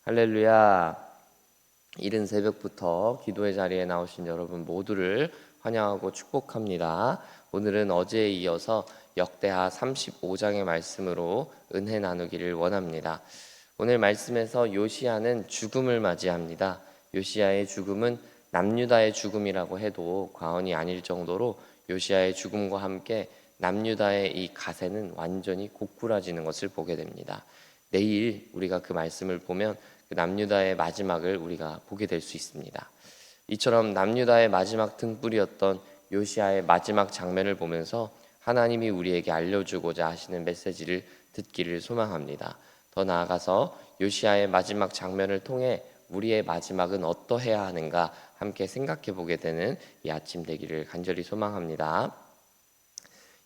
할렐루야. 이른 새벽부터 기도의 자리에 나오신 여러분 모두를 환영하고 축복합니다. 오늘은 어제에 이어서 역대하 35장의 말씀으로 은혜 나누기를 원합니다. 오늘 말씀에서 요시야는 죽음을 맞이합니다. 요시야의 죽음은 남유다의 죽음이라고 해도 과언이 아닐 정도로 요시야의 죽음과 함께 남유다의 이 가세는 완전히 고꾸라지는 것을 보게 됩니다. 내일 우리가 그 말씀을 보면 그 남유다의 마지막을 우리가 보게 될 수 있습니다. 이처럼 남유다의 마지막 등불이었던 요시야의 마지막 장면을 보면서 하나님이 우리에게 알려주고자 하시는 메시지를 듣기를 소망합니다. 더 나아가서 요시야의 마지막 장면을 통해 우리의 마지막은 어떠해야 하는가 함께 생각해 보게 되는 이 아침 되기를 간절히 소망합니다.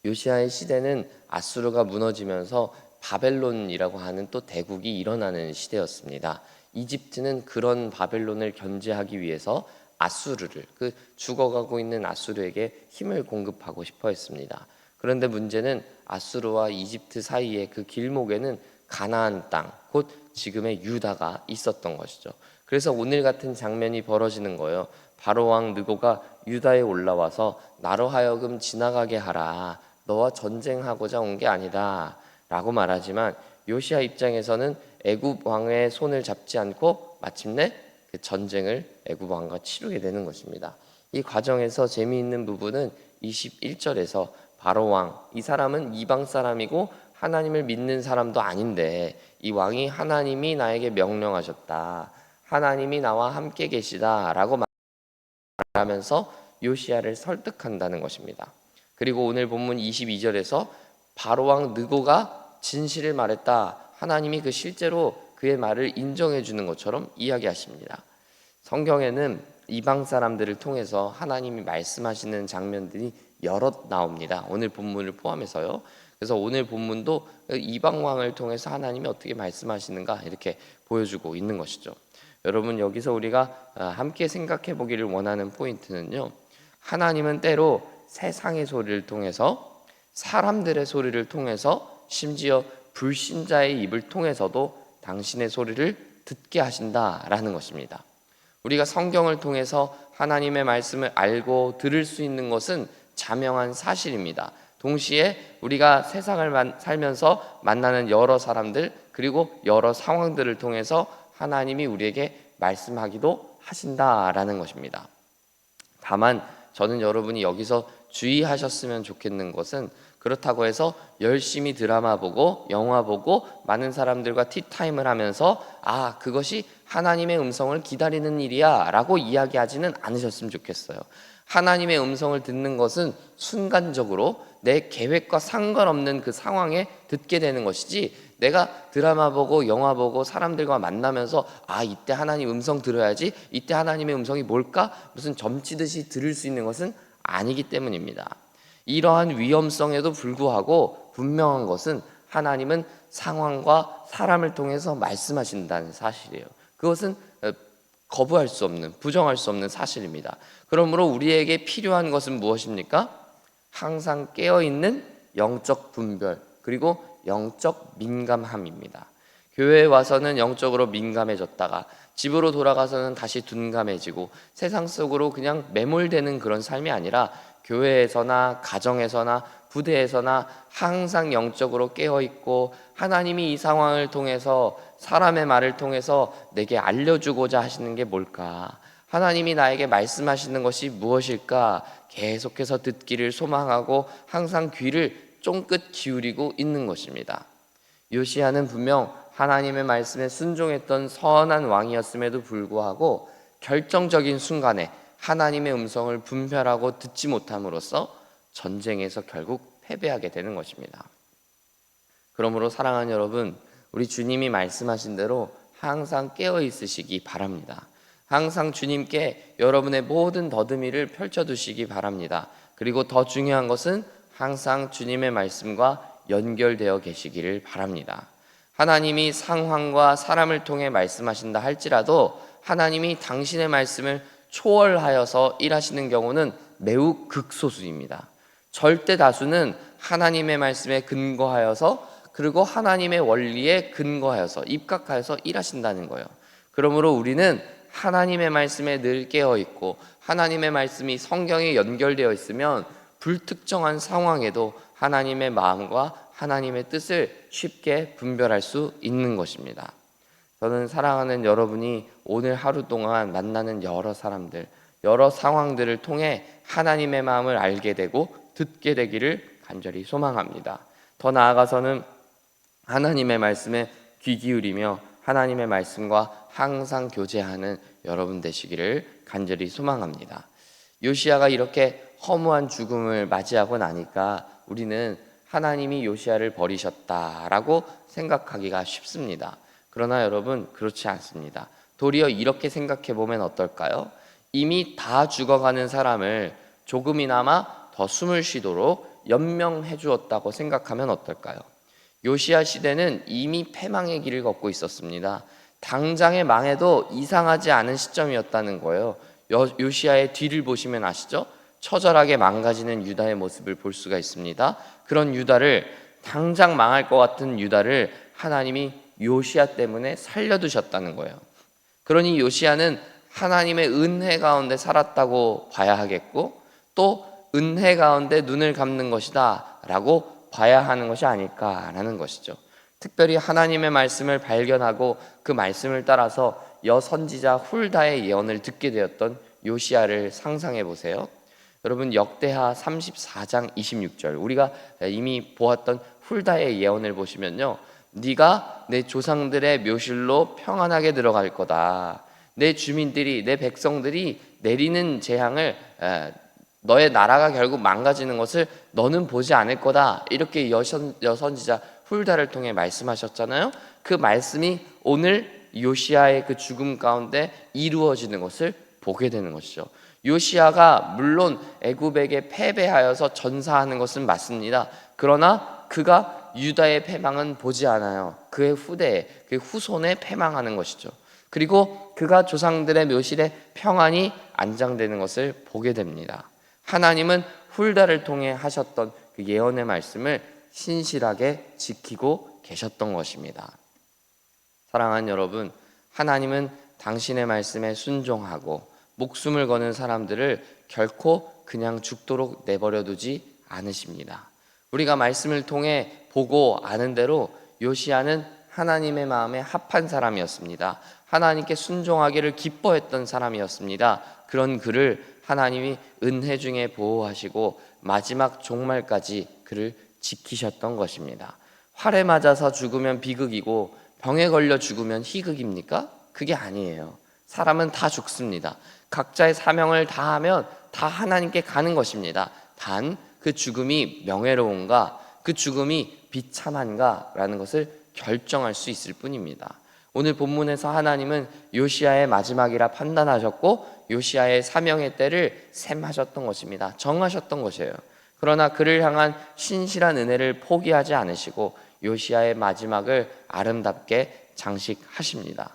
요시야의 시대는 아수르가 무너지면서 바벨론이라고 하는 또 대국이 일어나는 시대였습니다. 이집트는 그런 바벨론을 견제하기 위해서 아수르를, 그 죽어가고 있는 아수르에게 힘을 공급하고 싶어 했습니다. 그런데 문제는 아수르와 이집트 사이의 그 길목에는 가나안 땅, 곧 지금의 유다가 있었던 것이죠. 그래서 오늘 같은 장면이 벌어지는 거예요. 바로 왕 느고가 유다에 올라와서 나로 하여금 지나가게 하라. 너와 전쟁하고자 온 게 아니다 라고 말하지만 요시야 입장에서는 애굽 왕의 손을 잡지 않고 마침내 그 전쟁을 애굽 왕과 치르게 되는 것입니다. 이 과정에서 재미있는 부분은 21절에서 바로 왕, 이 사람은 이방 사람이고 하나님을 믿는 사람도 아닌데 이 왕이 하나님이 나에게 명령하셨다, 하나님이 나와 함께 계시다 라고 말하면서 요시야를 설득한다는 것입니다. 그리고 오늘 본문 22절에서 바로왕 느고가 진실을 말했다, 하나님이 그 실제로 그의 말을 인정해 주는 것처럼 이야기하십니다. 성경에는 이방 사람들을 통해서 하나님이 말씀하시는 장면들이 여럿 나옵니다. 오늘 본문을 포함해서요. 그래서 오늘 본문도 이방 왕을 통해서 하나님이 어떻게 말씀하시는가 이렇게 보여주고 있는 것이죠. 여러분, 여기서 우리가 함께 생각해 보기를 원하는 포인트는요, 하나님은 때로 세상의 소리를 통해서, 사람들의 소리를 통해서, 심지어 불신자의 입을 통해서도 당신의 소리를 듣게 하신다라는 것입니다. 우리가 성경을 통해서 하나님의 말씀을 알고 들을 수 있는 것은 자명한 사실입니다. 동시에 우리가 세상을 살면서 만나는 여러 사람들, 그리고 여러 상황들을 통해서 하나님이 우리에게 말씀하기도 하신다라는 것입니다. 다만 저는 여러분이 여기서 주의하셨으면 좋겠는 것은, 그렇다고 해서 열심히 드라마 보고 영화 보고 많은 사람들과 티타임을 하면서 그것이 하나님의 음성을 기다리는 일이야 라고 이야기하지는 않으셨으면 좋겠어요. 하나님의 음성을 듣는 것은 순간적으로 내 계획과 상관없는 그 상황에 듣게 되는 것이지, 내가 드라마 보고 영화 보고 사람들과 만나면서 이때 하나님 음성 들어야지, 이때 하나님의 음성이 뭘까? 무슨 점치듯이 들을 수 있는 것은 아니기 때문입니다. 이러한 위험성에도 불구하고 분명한 것은 하나님은 상황과 사람을 통해서 말씀하신다는 사실이에요. 그것은 거부할 수 없는, 부정할 수 없는 사실입니다. 그러므로 우리에게 필요한 것은 무엇입니까? 항상 깨어있는 영적 분별, 그리고 영적 민감함입니다. 교회에 와서는 영적으로 민감해졌다가 집으로 돌아가서는 다시 둔감해지고 세상 속으로 그냥 매몰되는 그런 삶이 아니라, 교회에서나 가정에서나 부대에서나 항상 영적으로 깨어있고 하나님이 이 상황을 통해서, 사람의 말을 통해서 내게 알려주고자 하시는 게 뭘까, 하나님이 나에게 말씀하시는 것이 무엇일까 계속해서 듣기를 소망하고 항상 귀를 쫑긋 기울이고 있는 것입니다. 요시야는 분명 하나님의 말씀에 순종했던 선한 왕이었음에도 불구하고 결정적인 순간에 하나님의 음성을 분별하고 듣지 못함으로써 전쟁에서 결국 패배하게 되는 것입니다. 그러므로 사랑하는 여러분, 우리 주님이 말씀하신 대로 항상 깨어 있으시기 바랍니다. 항상 주님께 여러분의 모든 더듬이를 펼쳐두시기 바랍니다. 그리고 더 중요한 것은 항상 주님의 말씀과 연결되어 계시기를 바랍니다. 하나님이 상황과 사람을 통해 말씀하신다 할지라도 하나님이 당신의 말씀을 초월하여서 일하시는 경우는 매우 극소수입니다. 절대 다수는 하나님의 말씀에 근거하여서, 그리고 하나님의 원리에 근거하여서 입각하여서 일하신다는 거예요. 그러므로 우리는 하나님의 말씀에 늘 깨어 있고 하나님의 말씀이 성경에 연결되어 있으면 불특정한 상황에도 하나님의 마음과 하나님의 뜻을 쉽게 분별할 수 있는 것입니다. 저는 사랑하는 여러분이 오늘 하루 동안 만나는 여러 사람들, 여러 상황들을 통해 하나님의 마음을 알게 되고 듣게 되기를 간절히 소망합니다. 더 나아가서는 하나님의 말씀에 귀 기울이며 하나님의 말씀과 항상 교제하는 여러분 되시기를 간절히 소망합니다. 요시야가 이렇게 허무한 죽음을 맞이하고 나니까 우리는 하나님이 요시야를 버리셨다라고 생각하기가 쉽습니다. 그러나 여러분, 그렇지 않습니다. 도리어 이렇게 생각해 보면 어떨까요? 이미 다 죽어가는 사람을 조금이나마 더 숨을 쉬도록 연명해 주었다고 생각하면 어떨까요? 요시야 시대는 이미 패망의 길을 걷고 있었습니다. 당장의 망해도 이상하지 않은 시점이었다는 거예요. 요시야의 뒤를 보시면 아시죠? 처절하게 망가지는 유다의 모습을 볼 수가 있습니다. 그런 유다를, 당장 망할 것 같은 유다를 하나님이 요시야 때문에 살려두셨다는 거예요. 그러니 요시야는 하나님의 은혜 가운데 살았다고 봐야 하겠고, 또 은혜 가운데 눈을 감는 것이다 라고 봐야 하는 것이 아닐까라는 것이죠. 특별히 하나님의 말씀을 발견하고 그 말씀을 따라서 여선지자 훌다의 예언을 듣게 되었던 요시야를 상상해 보세요. 여러분, 역대하 34장 26절, 우리가 이미 보았던 훌다의 예언을 보시면요, 네가 내 조상들의 묘실로 평안하게 들어갈 거다. 내 주민들이, 내 백성들이 내리는 재앙을, 너의 나라가 결국 망가지는 것을 너는 보지 않을 거다. 이렇게 여선지자 훌다를 통해 말씀하셨잖아요. 그 말씀이 오늘 요시야의 그 죽음 가운데 이루어지는 것을 보게 되는 것이죠. 요시야가 물론 애굽에게 패배하여서 전사하는 것은 맞습니다. 그러나 그가 유다의 패망은 보지 않아요. 그의 후대에, 그의 후손에 패망하는 것이죠. 그리고 그가 조상들의 묘실에 평안이 안장되는 것을 보게 됩니다. 하나님은 훌다를 통해 하셨던 그 예언의 말씀을 신실하게 지키고 계셨던 것입니다. 사랑하는 여러분, 하나님은 당신의 말씀에 순종하고 목숨을 거는 사람들을 결코 그냥 죽도록 내버려 두지 않으십니다. 우리가 말씀을 통해 보고 아는 대로 요시야는 하나님의 마음에 합한 사람이었습니다. 하나님께 순종하기를 기뻐했던 사람이었습니다. 그런 그를 하나님이 은혜 중에 보호하시고 마지막 종말까지 그를 지키셨던 것입니다. 활에 맞아서 죽으면 비극이고 병에 걸려 죽으면 희극입니까? 그게 아니에요. 사람은 다 죽습니다. 각자의 사명을 다하면 다 하나님께 가는 것입니다. 단 그 죽음이 명예로운가, 그 죽음이 비참한가 라는 것을 결정할 수 있을 뿐입니다. 오늘 본문에서 하나님은 요시야의 마지막이라 판단하셨고 요시야의 사명의 때를 셈하셨던 것입니다. 정하셨던 것이에요. 그러나 그를 향한 신실한 은혜를 포기하지 않으시고 요시야의 마지막을 아름답게 장식하십니다.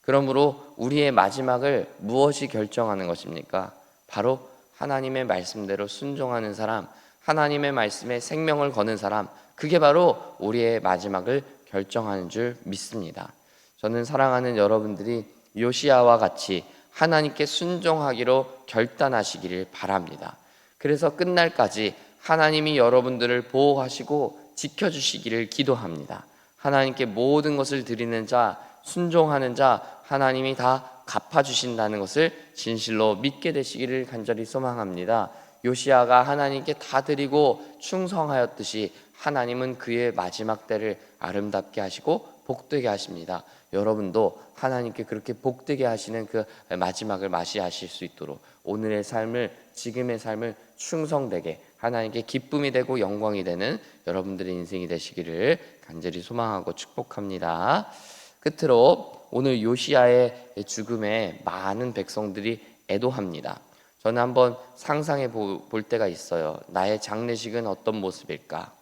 그러므로 우리의 마지막을 무엇이 결정하는 것입니까? 바로 하나님의 말씀대로 순종하는 사람, 하나님의 말씀에 생명을 거는 사람, 그게 바로 우리의 마지막을 결정하는 줄 믿습니다. 저는 사랑하는 여러분들이 요시야와 같이 하나님께 순종하기로 결단하시기를 바랍니다. 그래서 끝날까지 하나님이 여러분들을 보호하시고 지켜주시기를 기도합니다. 하나님께 모든 것을 드리는 자, 순종하는 자, 하나님이 다 갚아주신다는 것을 진실로 믿게 되시기를 간절히 소망합니다. 요시야가 하나님께 다 드리고 충성하였듯이 하나님은 그의 마지막 때를 아름답게 하시고 복되게 하십니다. 여러분도 하나님께 그렇게 복되게 하시는 그 마지막을 맞이하실 수 있도록 오늘의 삶을, 지금의 삶을 충성되게 하나님께 기쁨이 되고 영광이 되는 여러분들의 인생이 되시기를 간절히 소망하고 축복합니다. 끝으로 오늘 요시야의 죽음에 많은 백성들이 애도합니다. 저는 한번 상상해 볼 때가 있어요. 나의 장례식은 어떤 모습일까?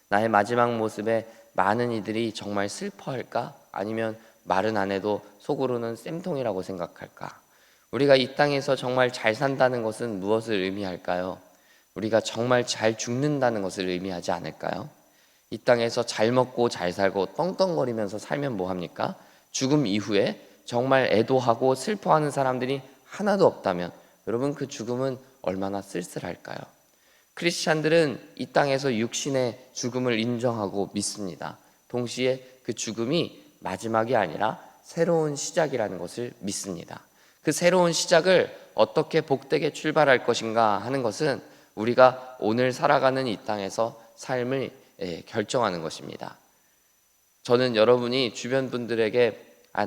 나의 마지막 모습에 많은 이들이 정말 슬퍼할까? 아니면 말은 안 해도 속으로는 쌤통이라고 생각할까? 우리가 이 땅에서 정말 잘 산다는 것은 무엇을 의미할까요? 우리가 정말 잘 죽는다는 것을 의미하지 않을까요? 이 땅에서 잘 먹고 잘 살고 떵떵거리면서 살면 뭐합니까? 죽음 이후에 정말 애도하고 슬퍼하는 사람들이 하나도 없다면 여러분 그 죽음은 얼마나 쓸쓸할까요? 크리스찬들은 이 땅에서 육신의 죽음을 인정하고 믿습니다. 동시에 그 죽음이 마지막이 아니라 새로운 시작이라는 것을 믿습니다. 그 새로운 시작을 어떻게 복되게 출발할 것인가 하는 것은 우리가 오늘 살아가는 이 땅에서 삶을 결정하는 것입니다. 저는 여러분이 주변 분들에게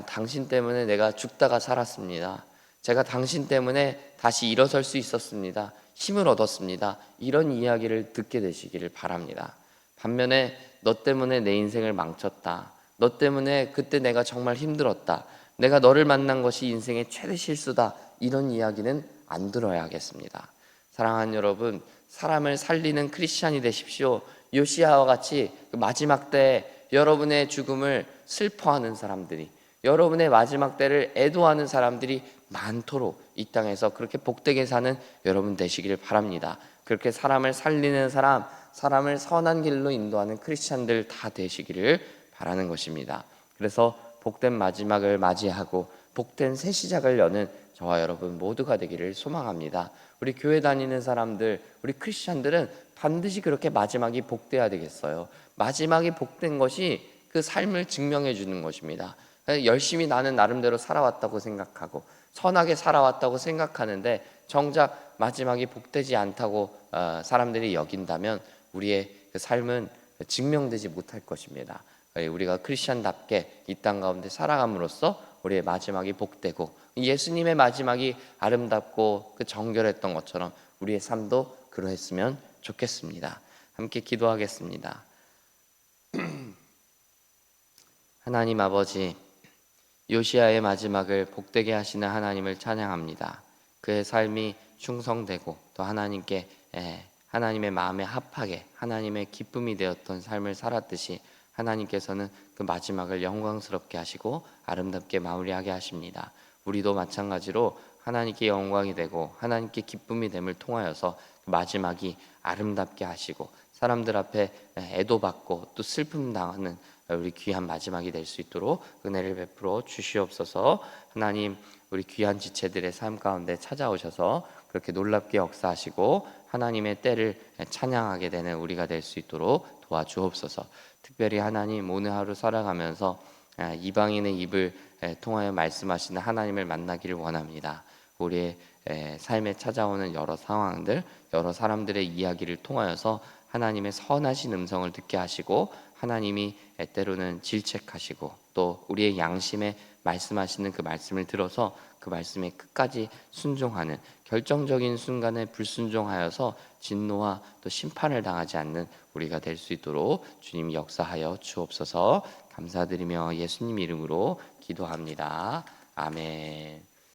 당신 때문에 내가 죽다가 살았습니다. 제가 당신 때문에 다시 일어설 수 있었습니다. 힘을 얻었습니다. 이런 이야기를 듣게 되시기를 바랍니다. 반면에 너 때문에 내 인생을 망쳤다. 너 때문에 그때 내가 정말 힘들었다. 내가 너를 만난 것이 인생의 최대 실수다. 이런 이야기는 안 들어야겠습니다. 사랑하는 여러분, 사람을 살리는 크리스찬이 되십시오. 요시야와 같이 그 마지막 때 여러분의 죽음을 슬퍼하는 사람들이, 여러분의 마지막 때를 애도하는 사람들이 많도록 이 땅에서 그렇게 복되게 사는 여러분 되시기를 바랍니다. 그렇게 사람을 살리는 사람, 사람을 선한 길로 인도하는 크리스찬들 다 되시기를 바라는 것입니다. 그래서 복된 마지막을 맞이하고 복된 새 시작을 여는 저와 여러분 모두가 되기를 소망합니다. 우리 교회 다니는 사람들, 우리 크리스찬들은 반드시 그렇게 마지막이 복돼야 되겠어요. 마지막이 복된 것이 그 삶을 증명해 주는 것입니다. 열심히 나는 나름대로 살아왔다고 생각하고 선하게 살아왔다고 생각하는데 정작 마지막이 복되지 않다고 사람들이 여긴다면 우리의 그 삶은 증명되지 못할 것입니다. 우리가 크리스찬답게 이 땅 가운데 살아감으로써 우리의 마지막이 복되고 예수님의 마지막이 아름답고 그 정결했던 것처럼 우리의 삶도 그러했으면 좋겠습니다. 함께 기도하겠습니다. 하나님 아버지, 요시야의 마지막을 복되게 하시는 하나님을 찬양합니다. 그의 삶이 충성되고 또 하나님께 하나님의 마음에 합하게 하나님의 기쁨이 되었던 삶을 살았듯이 하나님께서는 그 마지막을 영광스럽게 하시고 아름답게 마무리하게 하십니다. 우리도 마찬가지로 하나님께 영광이 되고 하나님께 기쁨이 됨을 통하여서 그 마지막이 아름답게 하시고 사람들 앞에 애도받고 또 슬픔 당하는 우리 귀한 마지막이 될 수 있도록 은혜를 베풀어 주시옵소서. 하나님, 우리 귀한 지체들의 삶 가운데 찾아오셔서 그렇게 놀랍게 역사하시고 하나님의 때를 찬양하게 되는 우리가 될 수 있도록 도와주옵소서. 특별히 하나님, 오늘 하루 살아가면서 이방인의 입을 통하여 말씀하시는 하나님을 만나기를 원합니다. 우리의 삶에 찾아오는 여러 상황들, 여러 사람들의 이야기를 통하여서 하나님의 선하신 음성을 듣게 하시고 하나님이 때로는 질책하시고 또 우리의 양심에 말씀하시는 그 말씀을 들어서 그 말씀에 끝까지 순종하는 결정적인 순간에 불순종하여서 진노와 또 심판을 당하지 않는 우리가 될 수 있도록 주님 역사하여 주옵소서. 감사드리며 예수님 이름으로 기도합니다. 아멘.